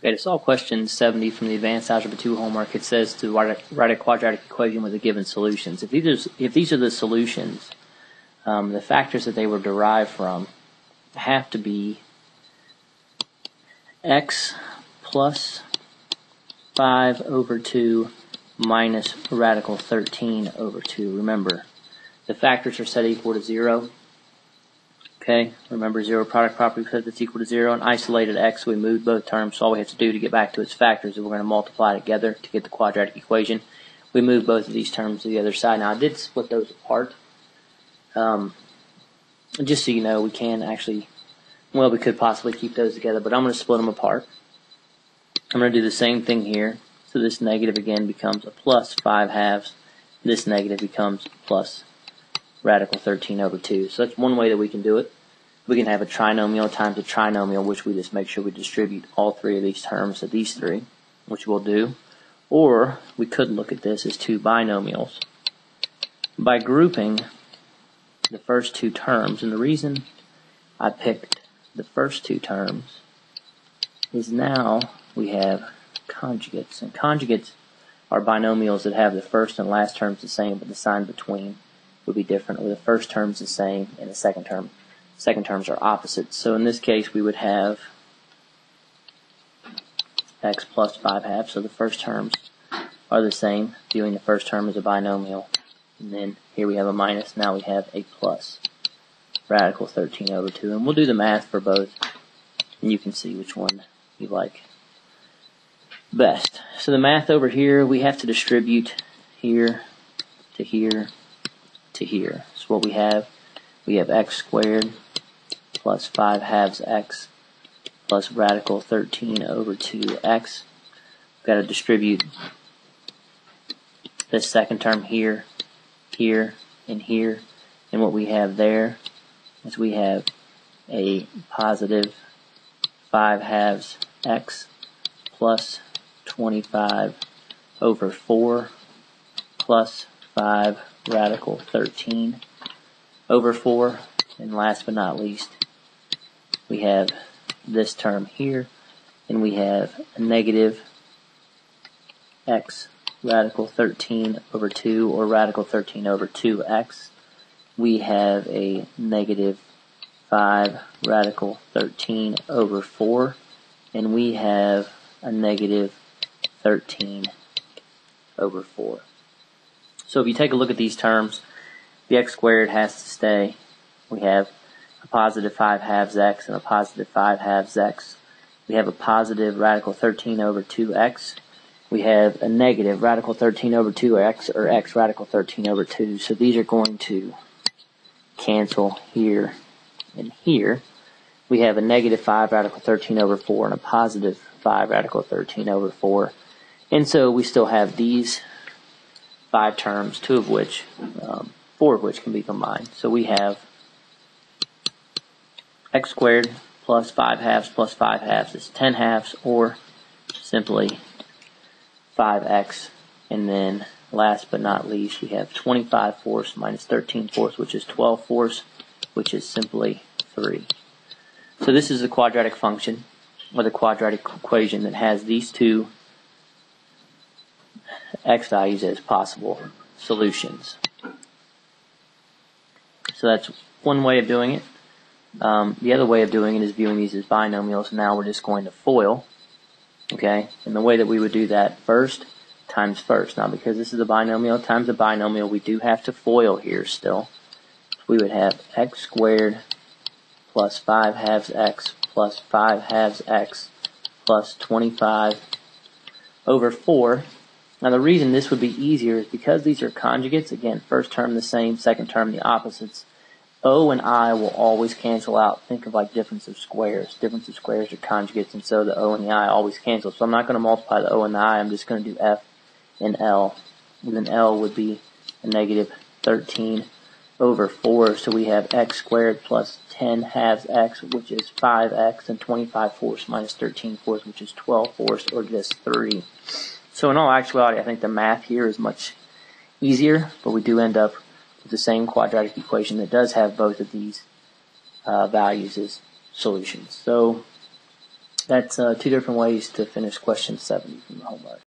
Okay, to solve question 70 from the Advanced Algebra 2 homework, it says to write a quadratic equation with the given solutions. If these are the solutions, the factors that they were derived from have to be x plus 5 over 2 minus radical 13 over 2. Remember, the factors are set equal to 0. Okay, remember zero product property says it's equal to 0. And isolated x, we moved both terms, so all we have to do to get back to its factors is we're going to multiply together to get the quadratic equation. We move both of these terms to the other side. Now I did split those apart. Just so you know, we can actually, well, we could possibly keep those together, but I'm going to split them apart. I'm going to do the same thing here. So this negative again becomes a plus 5 halves. This negative becomes plus radical 13 over 2. So that's one way that we can do it. We can have a trinomial times a trinomial, which we just make sure we distribute all three of these terms to these three, which we'll do. Or we could look at this as two binomials by grouping the first two terms. And the reason I picked the first two terms is now we have conjugates. And conjugates are binomials that have the first and last terms the same, but the sign between would be different, where the first term's the same and the second terms are opposites. So in this case we would have x plus 5 halves, so the first terms are the same, viewing the first term as a binomial. And then here we have a minus, now we have a plus radical 13 over 2. And we'll do the math for both, and you can see which one you like best. So the math over here, we have to distribute here to here to here. So what we have x squared plus 5 halves x plus radical 13 over 2x. We've got to distribute this second term here, here, and here. And what we have there is we have a positive 5 halves x plus 25 over 4 plus 5 radical 13 over 4. And last but not least, we have this term here, and we have a negative x radical 13 over 2, or radical 13 over 2x. We have a negative 5 radical 13 over 4, and we have a negative 13 over 4. So if you take a look at these terms, the x squared has to stay. We have a positive 5 halves x and a positive 5 halves x. We have a positive radical 13 over 2x. We have a negative radical 13 over 2x, or x radical 13 over 2. So these are going to cancel here and here. We have a negative 5 radical 13 over 4 and a positive 5 radical 13 over 4. And so we still have these 5 terms, 4 of which can be combined. So we have x squared plus 5 halves is 10 halves, or simply 5x. And then last but not least, we have 25 fourths minus 13 fourths, which is 12 fourths, which is simply 3. So this is a quadratic function, or the quadratic equation, that has these two x values as possible solutions. So that's one way of doing it. The other way of doing it is viewing these as binomials. Now we're just going to FOIL. Okay, and the way that we would do that, first times first. Now because this is a binomial times a binomial, we do have to FOIL here still. We would have x squared plus 5 halves x plus 5 halves x plus 25 over 4. Now the reason this would be easier is because these are conjugates. Again, first term the same, second term the opposites. O and I will always cancel out. Think of like difference of squares. Difference of squares are conjugates, and so the O and the I always cancel. So I'm not going to multiply the O and the I. I'm just going to do F and L. And then L would be a negative 13 over 4. So we have x squared plus 10 halves x, which is 5x, and 25 fourths minus 13 fourths, which is 12 fourths, or just 3. So in all actuality, I think the math here is much easier, but we do end up with the same quadratic equation that does have both of these values as solutions. So That's two different ways to finish question 70 from the homework.